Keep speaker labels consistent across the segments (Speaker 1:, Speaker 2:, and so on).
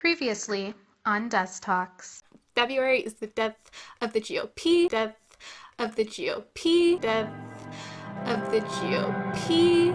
Speaker 1: Previously on Desk Talks.
Speaker 2: February is the death of the GOP, death of the GOP, death of the GOP.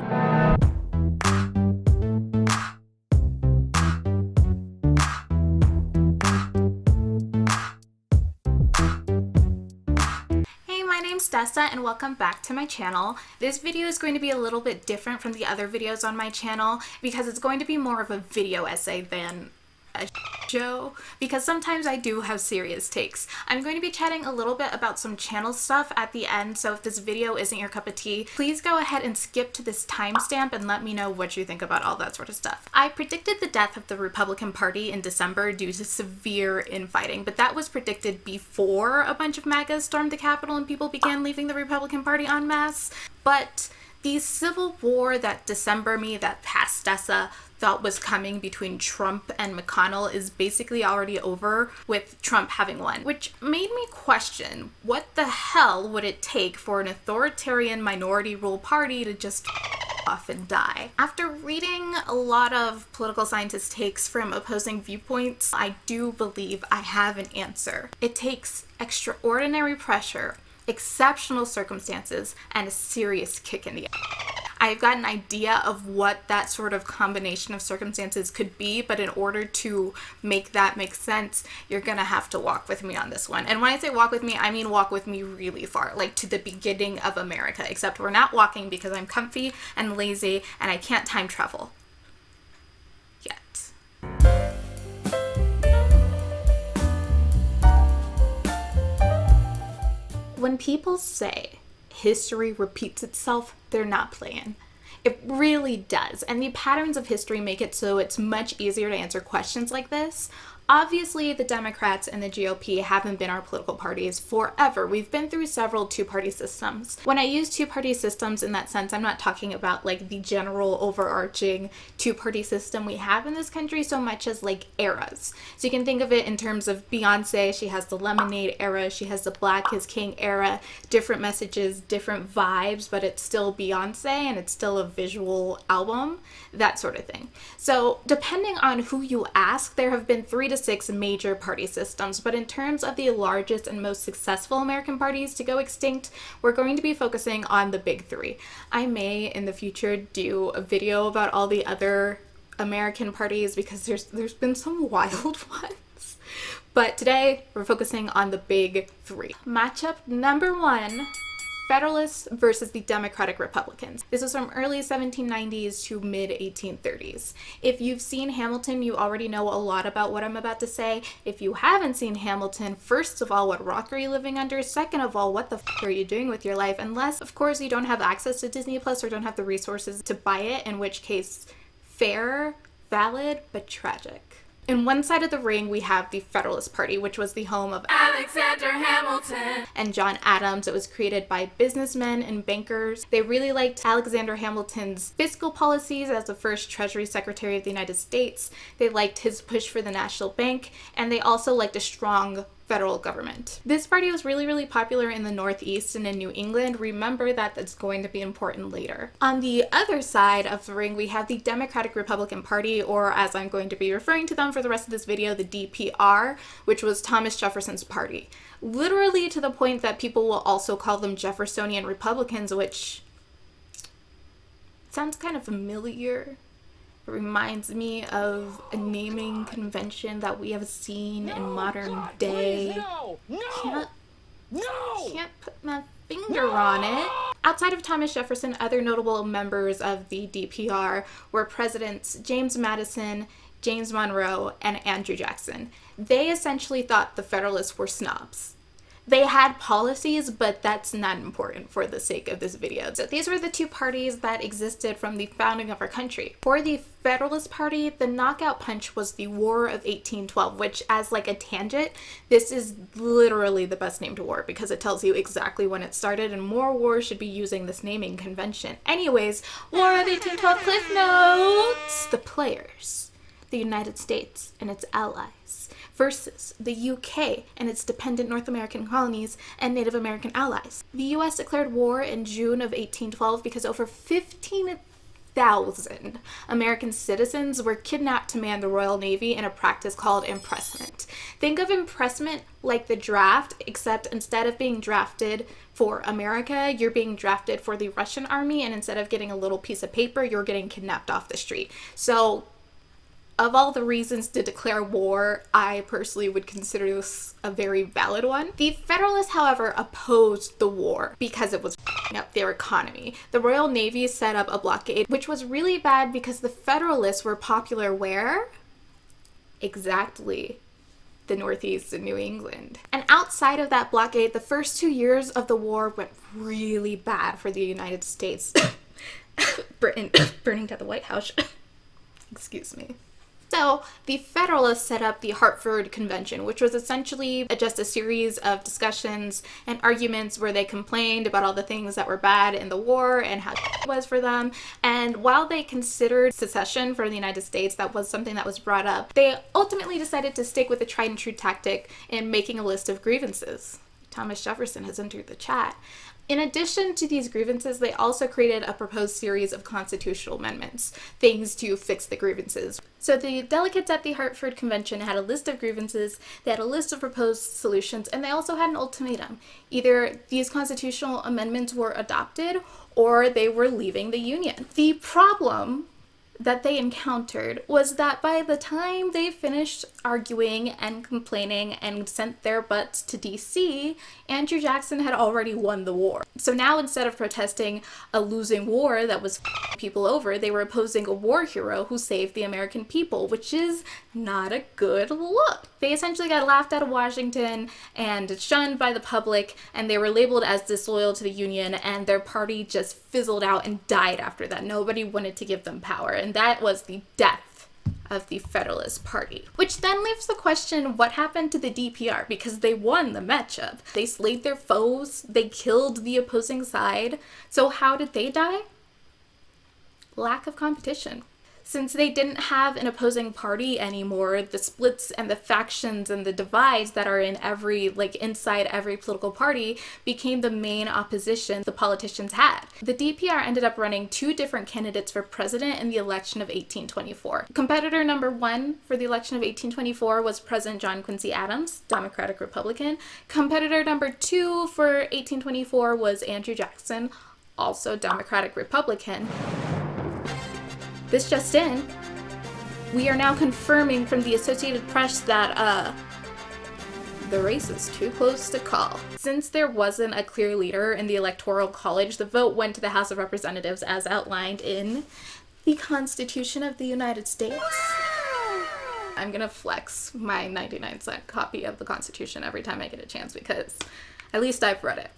Speaker 2: Hey, my name's Dessa and welcome back to my channel. This video is going to be a little bit different from the other videos on my channel because it's going to be more of a video essay than a show, because sometimes I do have serious takes. I'm going to be chatting a little bit about some channel stuff at the end, so if this video isn't your cup of tea, please go ahead and skip to this timestamp and let me know what you think about all that sort of stuff. I predicted the death of the Republican Party in December due to severe infighting, but that was predicted before a bunch of MAGAs stormed the Capitol and people began leaving the Republican Party en masse. But the civil war that that past Dessa thought was coming between Trump and McConnell is basically already over, with Trump having won, which made me question what the hell would it take for an authoritarian minority rule party to just off and die. After reading a lot of political scientists' takes from opposing viewpoints, I do believe I have an answer. It takes extraordinary pressure, exceptional circumstances, and a serious kick in the ass. I've got an idea of what that sort of combination of circumstances could be, but in order to make that make sense, you're gonna have to walk with me on this one. And when I say walk with me, I mean walk with me really far, like to the beginning of America, except we're not walking because I'm comfy and lazy and I can't time travel. Yet. When people say history repeats itself, they're not playing. It really does, and the patterns of history make it so it's much easier to answer questions like this. Obviously, the Democrats and the GOP haven't been our political parties forever. We've been through several two-party systems. When I use two-party systems in that sense, I'm not talking about like the general overarching two-party system we have in this country so much as like eras. So you can think of it in terms of Beyonce. She has the Lemonade era, she has the Black is King era, different messages, different vibes, but it's still Beyonce and it's still a visual album, that sort of thing. So depending on who you ask, there have been 3 to 6 major party systems, but in terms of the largest and most successful American parties to go extinct, we're going to be focusing on the big 3. I may in the future do a video about all the other American parties because there's been some wild ones. But today we're focusing on the big 3. Matchup number 1. Federalists versus the Democratic Republicans. This was from early 1790s to mid 1830s. If you've seen Hamilton, you already know a lot about what I'm about to say. If you haven't seen Hamilton, first of all, what rock are you living under? Second of all, what the are you doing with your life? Unless, of course, you don't have access to Disney Plus or don't have the resources to buy it, in which case, fair, valid, but tragic. In one side of the ring, we have the Federalist Party, which was the home of Alexander Hamilton and John Adams. It was created by businessmen and bankers. They really liked Alexander Hamilton's fiscal policies as the first Treasury Secretary of the United States. They liked his push for the National Bank, and they also liked a strong federal government. This party was really popular in the Northeast and in New England. Remember that that's going to be important later. On the other side of the ring, we have the Democratic Republican Party, or as I'm going to be referring to them for the rest of this video, the DPR, which was Thomas Jefferson's party. Literally to the point that people will also call them Jeffersonian Republicans, which sounds kind of familiar. It reminds me of a naming convention that we have seen in modern day. Can't put my finger on it. Outside of Thomas Jefferson, other notable members of the DPR were Presidents James Madison, James Monroe, and Andrew Jackson. They essentially thought the Federalists were snobs. They had policies, but that's not important for the sake of this video. So these were the two parties that existed from the founding of our country. For the Federalist Party, the knockout punch was the War of 1812, which, as like a tangent, this is literally the best named war because it tells you exactly when it started, and more wars should be using this naming convention. Anyways, War of 1812 Cliff Notes! The players, the United States and its allies, versus the UK and its dependent North American colonies and Native American allies. The US declared war in June of 1812 because over 15 1,000 American citizens were kidnapped to man the Royal Navy in a practice called impressment. Think of impressment like the draft, except instead of being drafted for America, you're being drafted for the Russian army, and instead of getting a little piece of paper, you're getting kidnapped off the street. So of all the reasons to declare war, I personally would consider this a very valid one. The Federalists, however, opposed the war because it was f***ing up their economy. The Royal Navy set up a blockade, which was really bad because the Federalists were popular where? Exactly. The Northeast and New England. And outside of that blockade, the first 2 years of the war went really bad for the United States. Britain burning down the White House. Excuse me. So the Federalists set up the Hartford Convention, which was essentially just a series of discussions and arguments where they complained about all the things that were bad in the war and how it was for them. And while they considered secession for the United States, that was something that was brought up, they ultimately decided to stick with the tried and true tactic in making a list of grievances. Thomas Jefferson has entered the chat. In addition to these grievances, they also created a proposed series of constitutional amendments, things to fix the grievances. So the delegates at the Hartford Convention had a list of grievances, they had a list of proposed solutions, and they also had an ultimatum. Either these constitutional amendments were adopted or they were leaving the Union. The problem that they encountered was that by the time they finished arguing and complaining and sent their butts to DC, Andrew Jackson had already won the war. So now instead of protesting a losing war that was people over, they were opposing a war hero who saved the American people, which is not a good look. They essentially got laughed out of Washington and shunned by the public, and they were labeled as disloyal to the Union, and their party just fizzled out and died after that. Nobody wanted to give them power, and that was the death of the Federalist Party. Which then leaves the question, what happened to the DPR? Because they won the matchup. They slayed their foes, they killed the opposing side. So how did they die? Lack of competition. Since they didn't have an opposing party anymore, the splits and the factions and the divides that are in inside every political party became the main opposition the politicians had. The DPR ended up running 2 different candidates for president in the election of 1824. Competitor number 1 for the election of 1824 was President John Quincy Adams, Democratic Republican. Competitor number 2 for 1824 was Andrew Jackson, also Democratic Republican. This just in, we are now confirming from the Associated Press that the race is too close to call. Since there wasn't a clear leader in the Electoral College, the vote went to the House of Representatives as outlined in the Constitution of the United States. I'm gonna flex my 99-cent copy of the Constitution every time I get a chance because at least I've read it.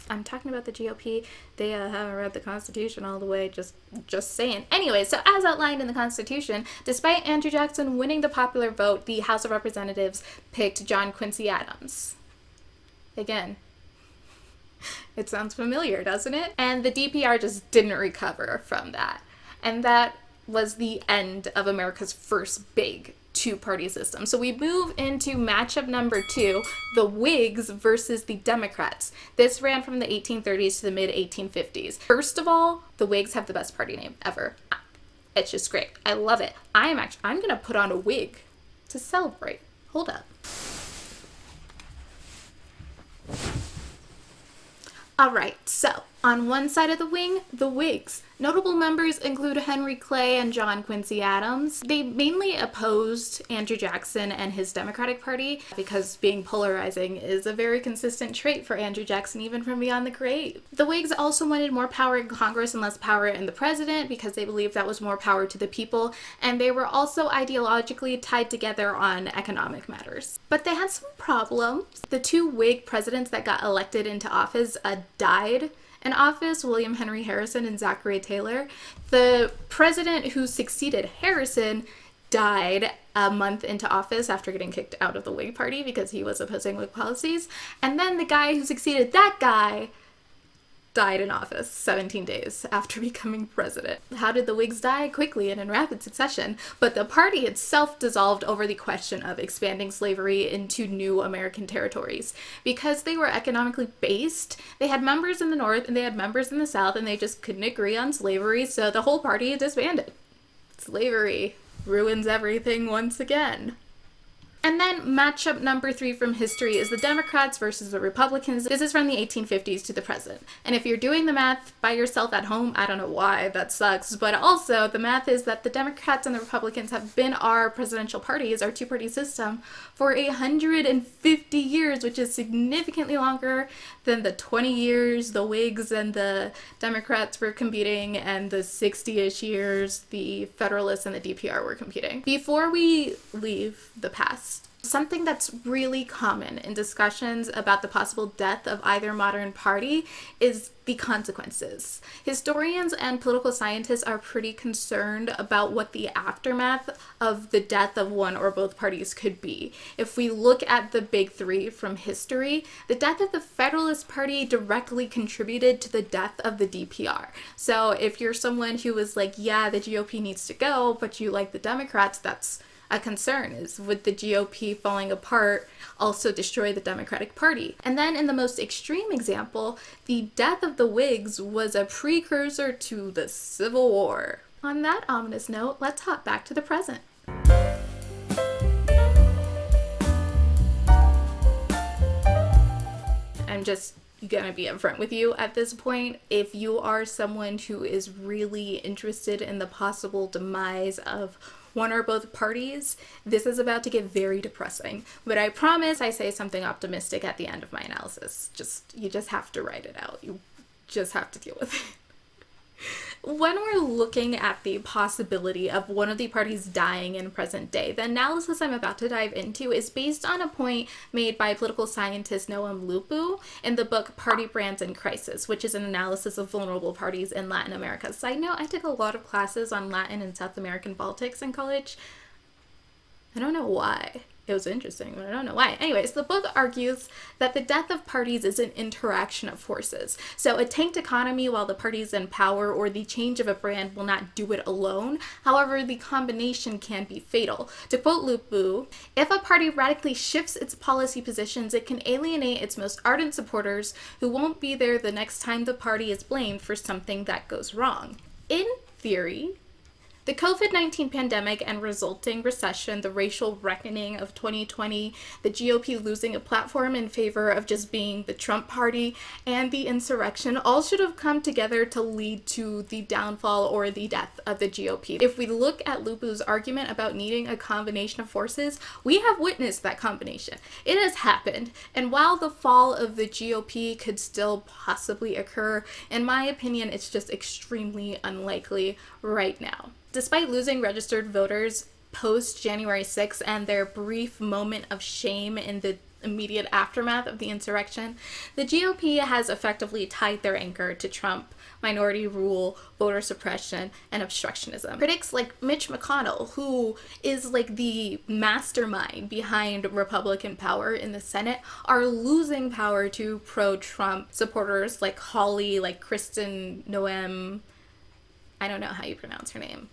Speaker 2: I'm talking about the GOP. They haven't read the Constitution all the way, just saying. Anyway, so as outlined in the Constitution, despite Andrew Jackson winning the popular vote, the House of Representatives picked John Quincy Adams. Again, it sounds familiar, doesn't it? And the DPR just didn't recover from that. And that was the end of America's first big 2-party system. So we move into matchup number 2, the Whigs versus the Democrats. This ran from the 1830s to the mid-1850s. First of all, the Whigs have the best party name ever. It's just great. I love it. I'm gonna put on a wig to celebrate. Hold up. Alright, so on one side of the wing, the Whigs. Notable members include Henry Clay and John Quincy Adams. They mainly opposed Andrew Jackson and his Democratic Party because being polarizing is a very consistent trait for Andrew Jackson even from beyond the grave. The Whigs also wanted more power in Congress and less power in the president because they believed that was more power to the people, and they were also ideologically tied together on economic matters. But they had some problems. The 2 Whig presidents that got elected into office died in office, William Henry Harrison and Zachary Taylor. The president who succeeded Harrison died a month into office after getting kicked out of the Whig Party because he was opposing Whig policies. And then the guy who succeeded that guy died in office 17 days after becoming president. How did the Whigs die? Quickly and in rapid succession, but the party itself dissolved over the question of expanding slavery into new American territories. Because they were economically based, they had members in the North and they had members in the South, and they just couldn't agree on slavery, so the whole party disbanded. Slavery ruins everything once again. And then matchup number 3 from history is the Democrats versus the Republicans. This is from the 1850s to the present. And if you're doing the math by yourself at home, I don't know why, that sucks. But also, the math is that the Democrats and the Republicans have been our presidential parties, our two-party system, for 150 years, which is significantly longer than the 20 years the Whigs and the Democrats were competing, and the 60-ish years the Federalists and the DPR were competing. Before we leave the past, something that's really common in discussions about the possible death of either modern party is the consequences. Historians and political scientists are pretty concerned about what the aftermath of the death of one or both parties could be. If we look at the big 3 from history, the death of the Federalist Party directly contributed to the death of the DPR. So if you're someone who was like, yeah, the GOP needs to go, but you like the Democrats, that's a concern. Is would the GOP falling apart also destroy the Democratic Party? And then in the most extreme example, the death of the Whigs was a precursor to the Civil War. On that ominous note, let's hop back to the present. I'm just gonna be upfront with you at this point. If you are someone who is really interested in the possible demise of one or both parties, this is about to get very depressing. But I promise I say something optimistic at the end of my analysis. You just have to write it out. You just have to deal with it. When we're looking at the possibility of one of the parties dying in present day, the analysis I'm about to dive into is based on a point made by political scientist Noam Lupu in the book Party Brands in Crisis, which is an analysis of vulnerable parties in Latin America. Side note, I took a lot of classes on Latin and South American politics in college. I don't know why. It was interesting, but I don't know why. Anyways, the book argues that the death of parties is an interaction of forces. So a tanked economy while the party's in power, or the change of a brand, will not do it alone. However, the combination can be fatal. To quote Lupu, if a party radically shifts its policy positions, it can alienate its most ardent supporters who won't be there the next time the party is blamed for something that goes wrong. In theory, the COVID-19 pandemic and resulting recession, the racial reckoning of 2020, the GOP losing a platform in favor of just being the Trump party, and the insurrection all should have come together to lead to the downfall or the death of the GOP. If we look at Lupu's argument about needing a combination of forces, we have witnessed that combination. It has happened, and while the fall of the GOP could still possibly occur, in my opinion, it's just extremely unlikely right now. Despite losing registered voters post January 6th and their brief moment of shame in the immediate aftermath of the insurrection, the GOP has effectively tied their anchor to Trump, minority rule, voter suppression, and obstructionism. Critics like Mitch McConnell, who is like the mastermind behind Republican power in the Senate, are losing power to pro-Trump supporters like Holly, like Kristen Noem. I don't know how you pronounce her name.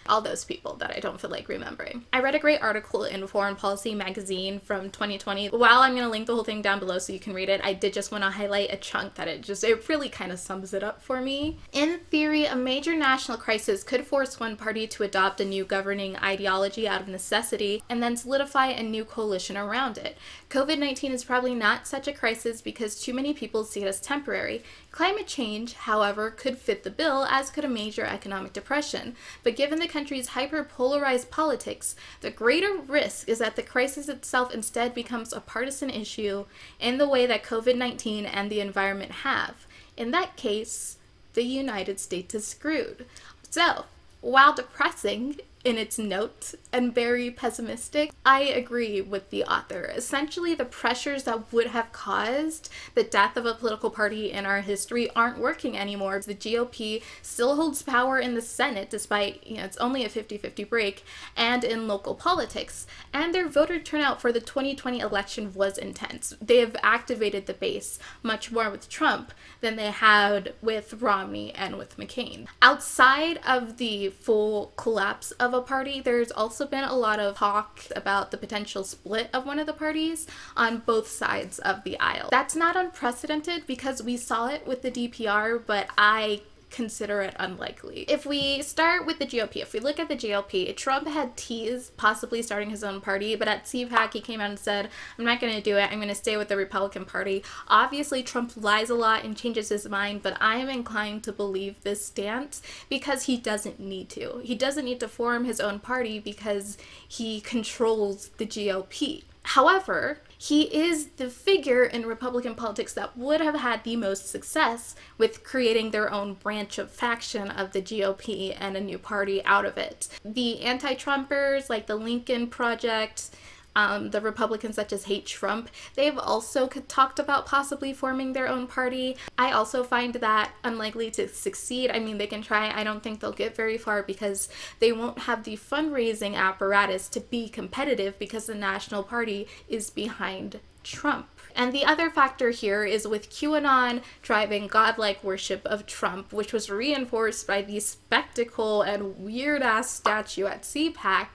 Speaker 2: All those people that I don't feel like remembering. I read a great article in Foreign Policy magazine from 2020. While I'm going to link the whole thing down below so you can read it, I did just want to highlight a chunk that it really kind of sums it up for me. In theory, a major national crisis could force one party to adopt a new governing ideology out of necessity and then solidify a new coalition around it. COVID-19 is probably not such a crisis because too many people see it as temporary. Climate change, however, could fit the bill, as could a major economic depression. But given the country's hyper-polarized politics, the greater risk is that the crisis itself instead becomes a partisan issue in the way that COVID-19 and the environment have. In that case, the United States is screwed. So, while depressing, in its note and very pessimistic. I agree with the author. Essentially, the pressures that would have caused the death of a political party in our history aren't working anymore. The GOP still holds power in the Senate despite, it's only a 50-50 break, and in local politics. And their voter turnout for the 2020 election was intense. They have activated the base much more with Trump than they had with Romney and with McCain. Outside of the full collapse of a party, there's also been a lot of talk about the potential split of one of the parties on both sides of the aisle. That's not unprecedented because we saw it with the DPR, but I consider it unlikely. If we start with the GOP, if we look at the GOP, Trump had teased possibly starting his own party, but at CPAC he came out and said, I'm not going to do it, I'm going to stay with the Republican Party. Obviously Trump lies a lot and changes his mind, but I am inclined to believe this stance because he doesn't need to. He doesn't need to form his own party because he controls the GOP. However, he is the figure in Republican politics that would have had the most success with creating their own branch of faction of the GOP and a new party out of it. The anti-Trumpers, like the Lincoln Project, the Republicans that just hate Trump, they've also talked about possibly forming their own party. I also find that unlikely to succeed. I mean, they can try. I don't think they'll get very far because they won't have the fundraising apparatus to be competitive because the National Party is behind Trump. And the other factor here is with QAnon driving godlike worship of Trump, which was reinforced by the spectacle and weird-ass statue at CPAC.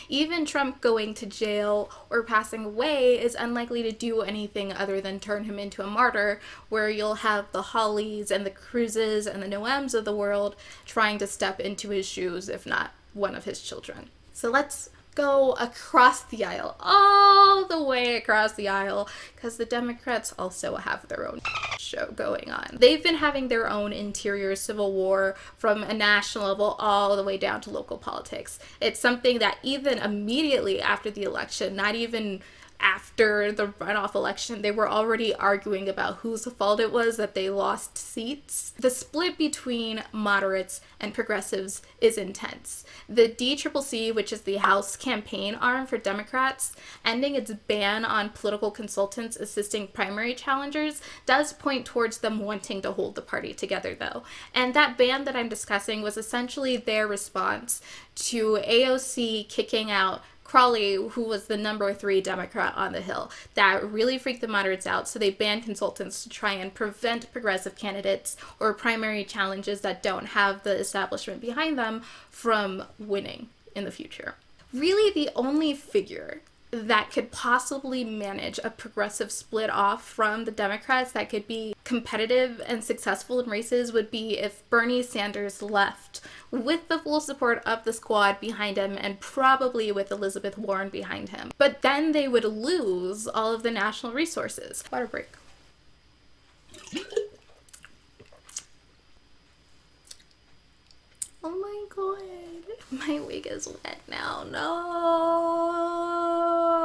Speaker 2: Even Trump going to jail or passing away is unlikely to do anything other than turn him into a martyr, where you'll have the Hollies and the Cruzes and the Noems of the world trying to step into his shoes, if not one of his children. So let's go across the aisle, all the way across the aisle, because the Democrats also have their own show going on. They've been having their own interior civil war from a national level all the way down to local politics. It's something that even immediately after the election, not even after the runoff election, they were already arguing about whose fault it was that they lost seats. The split between moderates and progressives is intense. The DCCC, which is the House campaign arm for Democrats, ending its ban on political consultants assisting primary challengers does point towards them wanting to hold the party together, though. And that ban that I'm discussing was essentially their response to AOC kicking out Crowley, who was the number 3 Democrat on the Hill. That really freaked the moderates out, so they banned consultants to try and prevent progressive candidates or primary challenges that don't have the establishment behind them from winning in the future. Really, the only figure that could possibly manage a progressive split off from the Democrats that could be competitive and successful in races would be if Bernie Sanders left with the full support of the squad behind him and probably with Elizabeth Warren behind him. But then they would lose all of the national resources. Water break. Oh my god, my wig is wet now. No.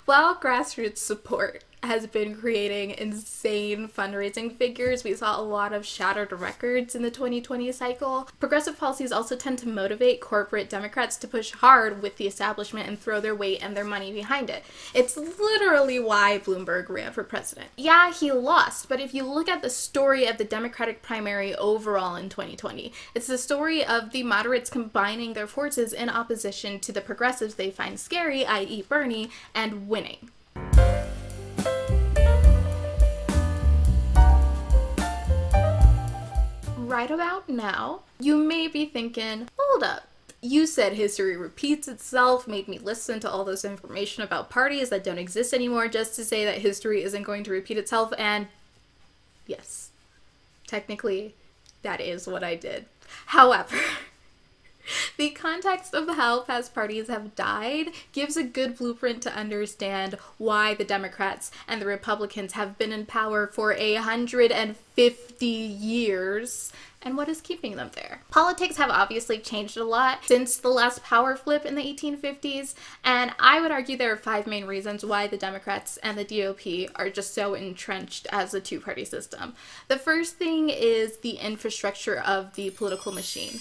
Speaker 2: While grassroots support has been creating insane fundraising figures, we saw a lot of shattered records in the 2020 cycle. Progressive policies also tend to motivate corporate Democrats to push hard with the establishment and throw their weight and their money behind it. It's literally why Bloomberg ran for president. Yeah, he lost, but if you look at the story of the Democratic primary overall in 2020, it's the story of the moderates combining their forces in opposition to the progressives they find scary, i.e. Bernie, and winning. Right about now, you may be thinking, hold up, you said history repeats itself, made me listen to all this information about parties that don't exist anymore just to say that history isn't going to repeat itself, and yes, technically, that is what I did. However, the context of how past parties have died gives a good blueprint to understand why the Democrats and the Republicans have been in power for 150 years and what is keeping them there. Politics have obviously changed a lot since the last power flip in the 1850s, and I would argue there are 5 main reasons why the Democrats and the GOP are just so entrenched as a two-party system. The first thing is the infrastructure of the political machine.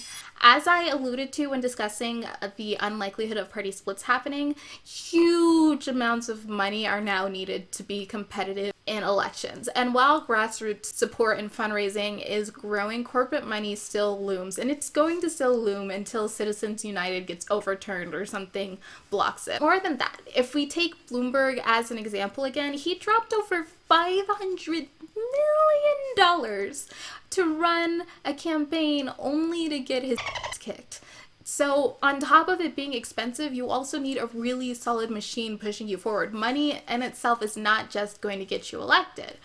Speaker 2: As I alluded to when discussing the unlikelihood of party splits happening, huge amounts of money are now needed to be competitive in elections. And while grassroots support and fundraising is growing, corporate money still looms. And it's going to still loom until Citizens United gets overturned or something blocks it. More than that, if we take Bloomberg as an example again, he dropped over $500 million to run a campaign only to get his ass kicked. So on top of it being expensive, you also need a really solid machine pushing you forward. Money in itself is not just going to get you elected.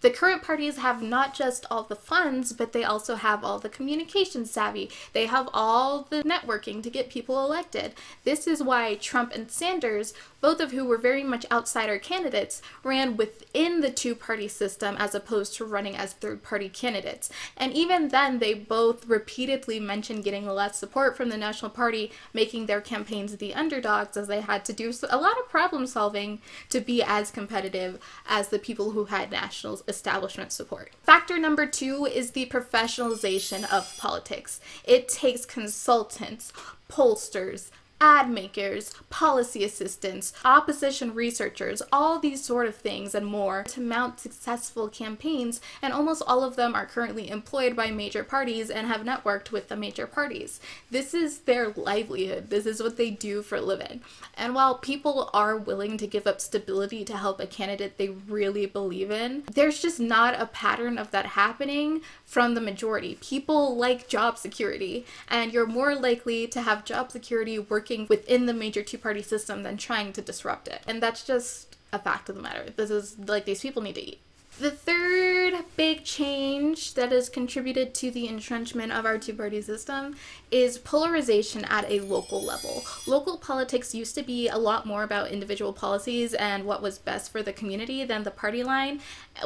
Speaker 2: The current parties have not just all the funds, but they also have all the communication savvy. They have all the networking to get people elected. This is why Trump and Sanders, both of who were very much outsider candidates, ran within the two-party system as opposed to running as third-party candidates. And even then, they both repeatedly mentioned getting less support from the National Party, making their campaigns the underdogs, as they had to do a lot of problem solving to be as competitive as the people who had national establishment support. Factor number 2 is the professionalization of politics. It takes consultants, pollsters, ad makers, policy assistants, opposition researchers, all these sort of things and more to mount successful campaigns, and almost all of them are currently employed by major parties and have networked with the major parties. This is their livelihood. This is what they do for a living. And while people are willing to give up stability to help a candidate they really believe in, there's just not a pattern of that happening from the majority. People like job security, and you're more likely to have job security working within the major two-party system than trying to disrupt it. And that's just a fact of the matter. This is like, these people need to eat. The third big change that has contributed to the entrenchment of our two-party system is polarization at a local level. Local politics used to be a lot more about individual policies and what was best for the community than the party line,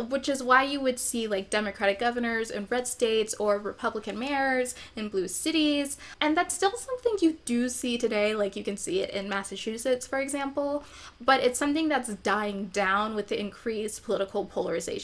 Speaker 2: which is why you would see like Democratic governors in red states or Republican mayors in blue cities. And that's still something you do see today, like you can see it in Massachusetts, for example, but it's something that's dying down with the increased political polarization.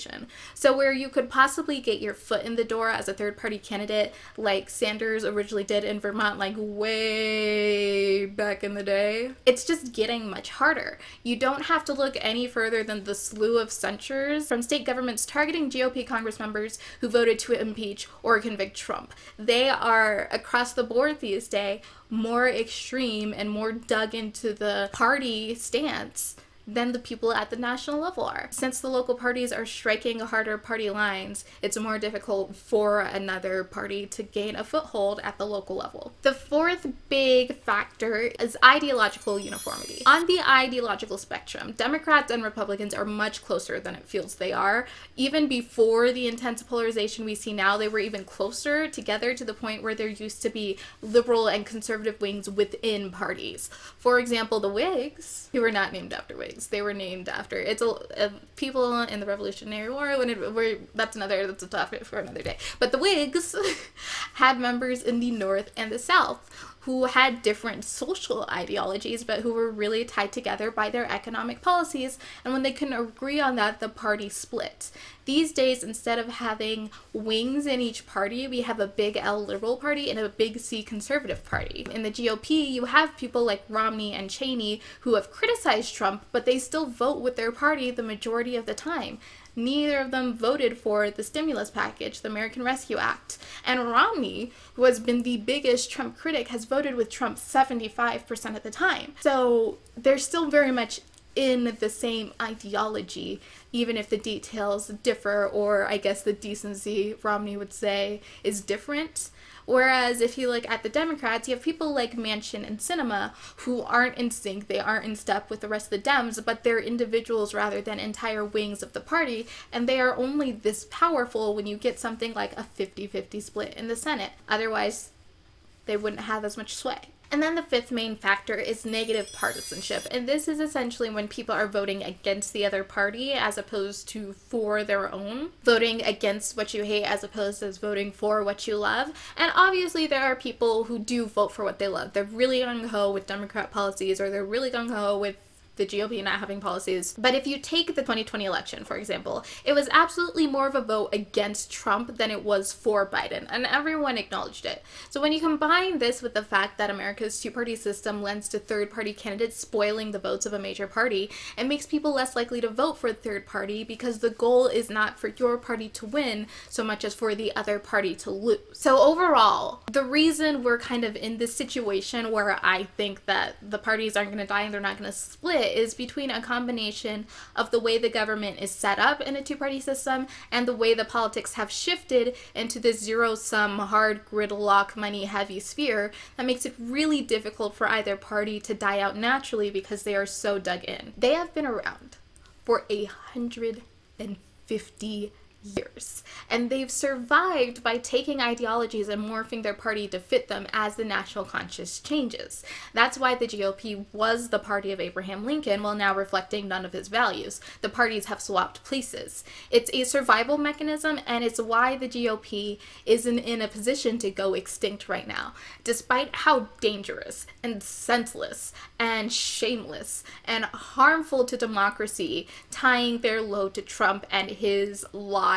Speaker 2: So where you could possibly get your foot in the door as a third-party candidate, like Sanders originally did in Vermont, like way back in the day, it's just getting much harder. You don't have to look any further than the slew of censures from state governments targeting GOP Congress members who voted to impeach or convict Trump. They are, across the board these days, more extreme and more dug into the party stance than the people at the national level are. Since the local parties are striking harder party lines, it's more difficult for another party to gain a foothold at the local level. The fourth big factor is ideological uniformity. On the ideological spectrum, Democrats and Republicans are much closer than it feels they are. Even before the intense polarization we see now, they were even closer together to the point where there used to be liberal and conservative wings within parties. For example, the Whigs, who were not named after Whigs, they were named after people in the Revolutionary War. That's a topic for another day. But the Whigs had members in the North and the South who had different social ideologies, but who were really tied together by their economic policies. And when they couldn't agree on that, the party split. These days, instead of having wings in each party, we have a big L liberal party and a big C conservative party. In the GOP, you have people like Romney and Cheney who have criticized Trump, but they still vote with their party the majority of the time. Neither of them voted for the stimulus package, the American Rescue Act. And Romney, who has been the biggest Trump critic, has voted with Trump 75% of the time. So they're still very much in the same ideology, even if the details differ, or I guess the decency, Romney would say, is different. Whereas if you look at the Democrats, you have people like Manchin and Sinema who aren't in sync, they aren't in step with the rest of the Dems, but they're individuals rather than entire wings of the party, and they are only this powerful when you get something like a 50-50 split in the Senate. Otherwise, they wouldn't have as much sway. And then the fifth main factor is negative partisanship. And this is essentially when people are voting against the other party as opposed to for their own. Voting against what you hate as opposed to voting for what you love. And obviously there are people who do vote for what they love. They're really gung-ho with Democrat policies, or they're really gung-ho with the GOP not having policies. But if you take the 2020 election, for example, it was absolutely more of a vote against Trump than it was for Biden, and everyone acknowledged it. So when you combine this with the fact that America's two-party system lends to third-party candidates spoiling the votes of a major party, it makes people less likely to vote for a third party because the goal is not for your party to win so much as for the other party to lose. So overall, the reason we're kind of in this situation where I think that the parties aren't going to die and they're not going to split is between a combination of the way the government is set up in a two-party system and the way the politics have shifted into this zero-sum, hard gridlock, money-heavy sphere that makes it really difficult for either party to die out naturally because they are so dug in. They have been around for 150 years, and they've survived by taking ideologies and morphing their party to fit them as the national conscience changes. That's why the GOP was the party of Abraham Lincoln while now reflecting none of his values. The parties have swapped places. It's a survival mechanism, and it's why the GOP isn't in a position to go extinct right now. Despite how dangerous and senseless and shameless and harmful to democracy tying their load to Trump and his lies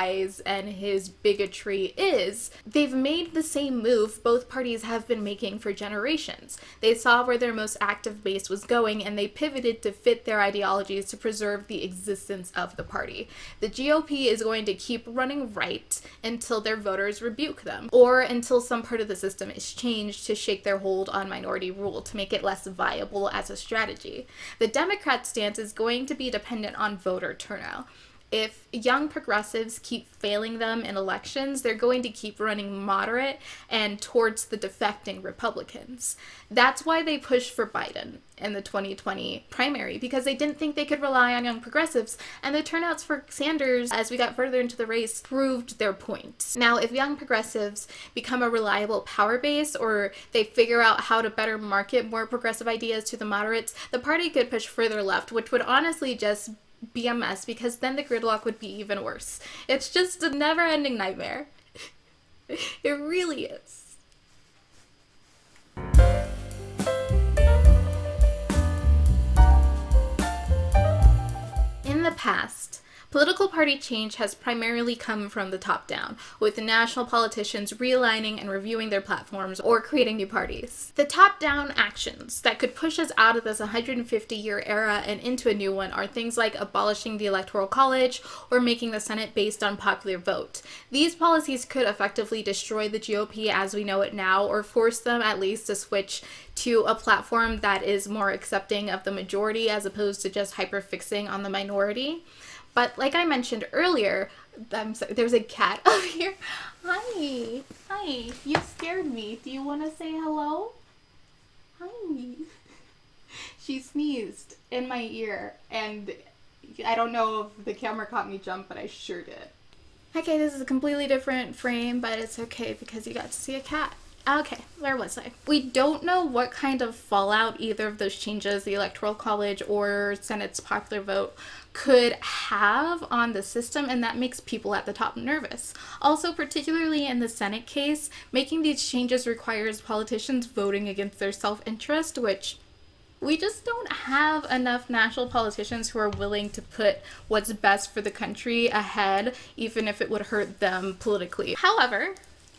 Speaker 2: and his bigotry is, they've made the same move both parties have been making for generations. They saw where their most active base was going and they pivoted to fit their ideologies to preserve the existence of the party. The GOP is going to keep running right until their voters rebuke them, or until some part of the system is changed to shake their hold on minority rule to make it less viable as a strategy. The Democrat stance is going to be dependent on voter turnout. If young progressives keep failing them in elections, they're going to keep running moderate and towards the defecting Republicans. That's why they pushed for Biden in the 2020 primary, because they didn't think they could rely on young progressives, and the turnouts for Sanders as we got further into the race proved their point. Now, if young progressives become a reliable power base, or they figure out how to better market more progressive ideas to the moderates, the party could push further left, which would honestly just be a mess, because then the gridlock would be even worse. It's just a never-ending nightmare. It really is. In the past, political party change has primarily come from the top down, with national politicians realigning and reviewing their platforms or creating new parties. The top-down actions that could push us out of this 150-year era and into a new one are things like abolishing the Electoral College or making the Senate based on popular vote. These policies could effectively destroy the GOP as we know it now, or force them at least to switch to a platform that is more accepting of the majority as opposed to just hyperfixing on the minority. But like I mentioned earlier, I'm sorry, there's a cat up here. Hi, you scared me. Do you want to say hello? Hi. She sneezed in my ear, and I don't know if the camera caught me jump, but I sure did. Okay, this is a completely different frame, but it's okay because you got to see a cat. Okay, where was I? We don't know what kind of fallout either of those changes, the Electoral College or Senate's popular vote, could have on the system, and that makes people at the top nervous. Also, particularly in the Senate case, making these changes requires politicians voting against their self-interest, which we just don't have enough national politicians who are willing to put what's best for the country ahead, even if it would hurt them politically. However,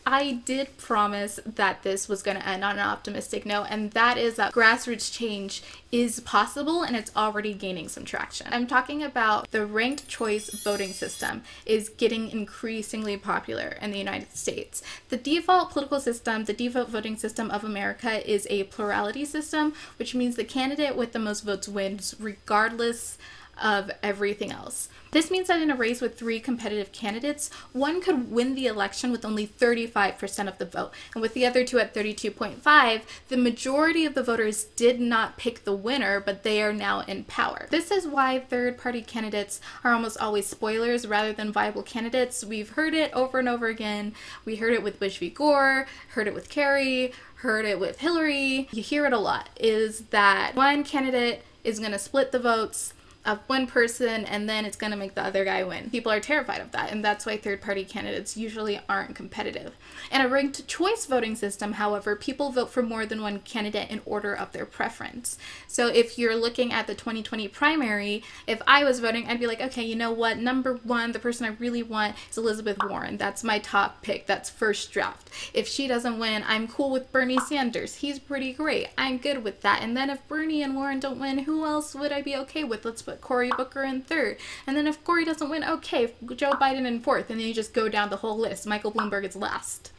Speaker 2: I did promise that this was going to end on an optimistic note, and that is that grassroots change is possible and it's already gaining some traction. I'm talking about the ranked choice voting system is getting increasingly popular in the United States. The default political system, the default voting system of America is a plurality system, which means the candidate with the most votes wins regardless of everything else. This means that in a race with three competitive candidates, one could win the election with only 35% of the vote, and with the other two at 32.5%, the majority of the voters did not pick the winner, but they are now in power. This is why third-party candidates are almost always spoilers rather than viable candidates. We've heard it over and over again. We heard it with Bush v. Gore, heard it with Kerry, heard it with Hillary. You hear it a lot, is that one candidate is going to split the votes, of one person and then it's going to make the other guy win. People are terrified of that, and that's why third-party candidates usually aren't competitive. In a ranked choice voting system, however, people vote for more than one candidate in order of their preference. So if you're looking at the 2020 primary, if I was voting, I'd be like, okay, you know what? Number one, the person I really want is Elizabeth Warren. That's my top pick. That's first draft. If she doesn't win, I'm cool with Bernie Sanders. He's pretty great. I'm good with that. And then if Bernie and Warren don't win, who else would I be okay with? Let's put Cory Booker in third. And then if Cory doesn't win, okay, Joe Biden in fourth. And then you just go down the whole list. Michael Bloomberg is last.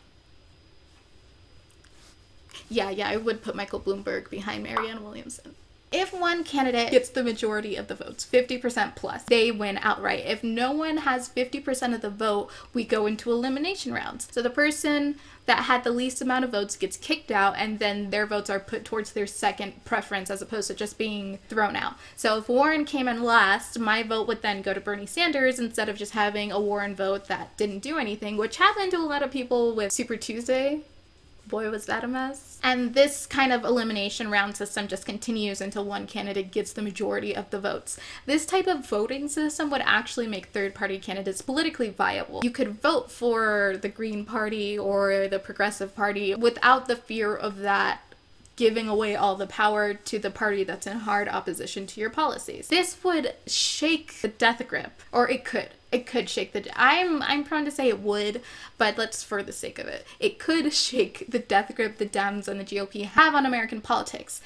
Speaker 2: Yeah, I would put Michael Bloomberg behind Marianne Williamson. If one candidate gets the majority of the votes, 50% plus, they win outright. If no one has 50% of the vote, we go into elimination rounds. So the person that had the least amount of votes gets kicked out, and then their votes are put towards their second preference as opposed to just being thrown out. So if Warren came in last, my vote would then go to Bernie Sanders instead of just having a Warren vote that didn't do anything, which happened to a lot of people with Super Tuesday. Boy, was that a mess. And this kind of elimination round system just continues until one candidate gets the majority of the votes. This type of voting system would actually make third-party candidates politically viable. You could vote for the Green Party or the Progressive Party without the fear of that giving away all the power to the party that's in hard opposition to your policies. This would shake the death grip, or it could. It could shake the... I'm prone to say it would, but let's, for the sake of it could shake the death grip the Dems and the GOP have on American politics.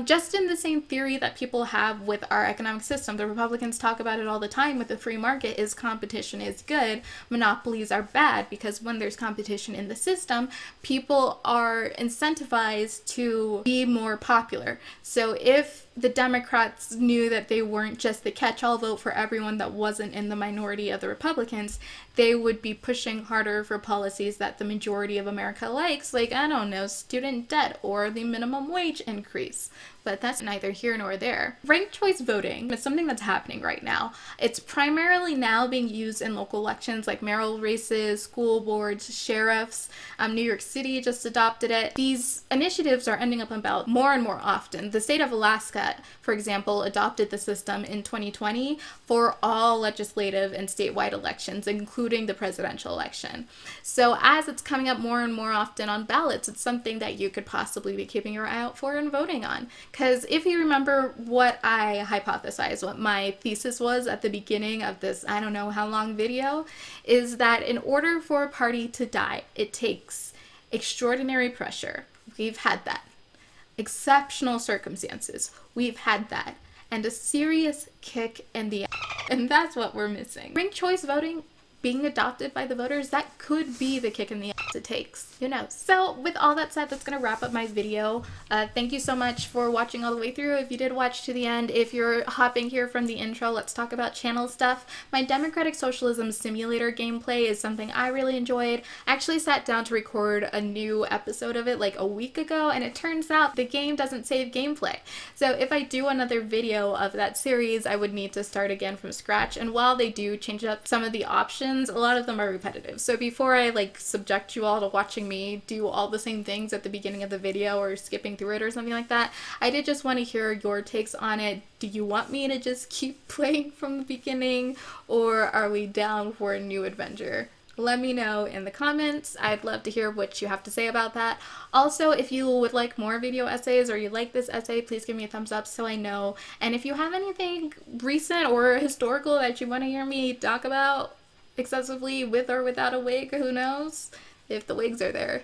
Speaker 2: Just in the same theory that people have with our economic system. The Republicans talk about it all the time with the free market, is competition is good, monopolies are bad, because when there's competition in the system, people are incentivized to be more popular. So if the Democrats knew that they weren't just the catch-all vote for everyone that wasn't in the minority of the Republicans, they would be pushing harder for policies that the majority of America likes, like, I don't know, student debt or the minimum wage increase. But that's neither here nor there. Ranked choice voting is something that's happening right now. It's primarily now being used in local elections like mayoral races, school boards, sheriffs. New York City just adopted it. These initiatives are ending up on ballot more and more often. The state of Alaska, for example, adopted the system in 2020 for all legislative and statewide elections, including the presidential election. So as it's coming up more and more often on ballots, it's something that you could possibly be keeping your eye out for and voting on. Because if you remember what I hypothesized, what my thesis was at the beginning of this I don't know how long video, is that in order for a party to die, it takes extraordinary pressure. We've had that. Exceptional circumstances. We've had that. And a serious kick in the ass. And that's what we're missing. Ranked choice voting being adopted by the voters, that could be the kick in the ass it takes. Who knows? So with all that said, that's going to wrap up my video. Thank you so much for watching all the way through. If you did watch to the end, if you're hopping here from the intro, let's talk about channel stuff. My Democratic Socialism Simulator gameplay is something I really enjoyed. I actually sat down to record a new episode of it like a week ago, and it turns out the game doesn't save gameplay. So if I do another video of that series, I would need to start again from scratch. And while they do change up some of the options, a lot of them are repetitive. So before I subject you all to watching me do all the same things at the beginning of the video or skipping through it or something like that, I did just want to hear your takes on it. Do you want me to just keep playing from the beginning, or are we down for a new adventure? Let me know in the comments. I'd love to hear what you have to say about that. Also, if you would like more video essays or you like this essay, please give me a thumbs up so I know. And if you have anything recent or historical that you want to hear me talk about excessively with or without a wig, who knows? If the wigs are there,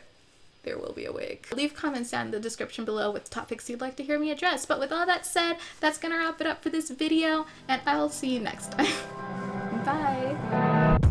Speaker 2: there will be a wig. Leave comments down in the description below with topics you'd like to hear me address. But with all that said, that's gonna wrap it up for this video, and I'll see you next time. Bye!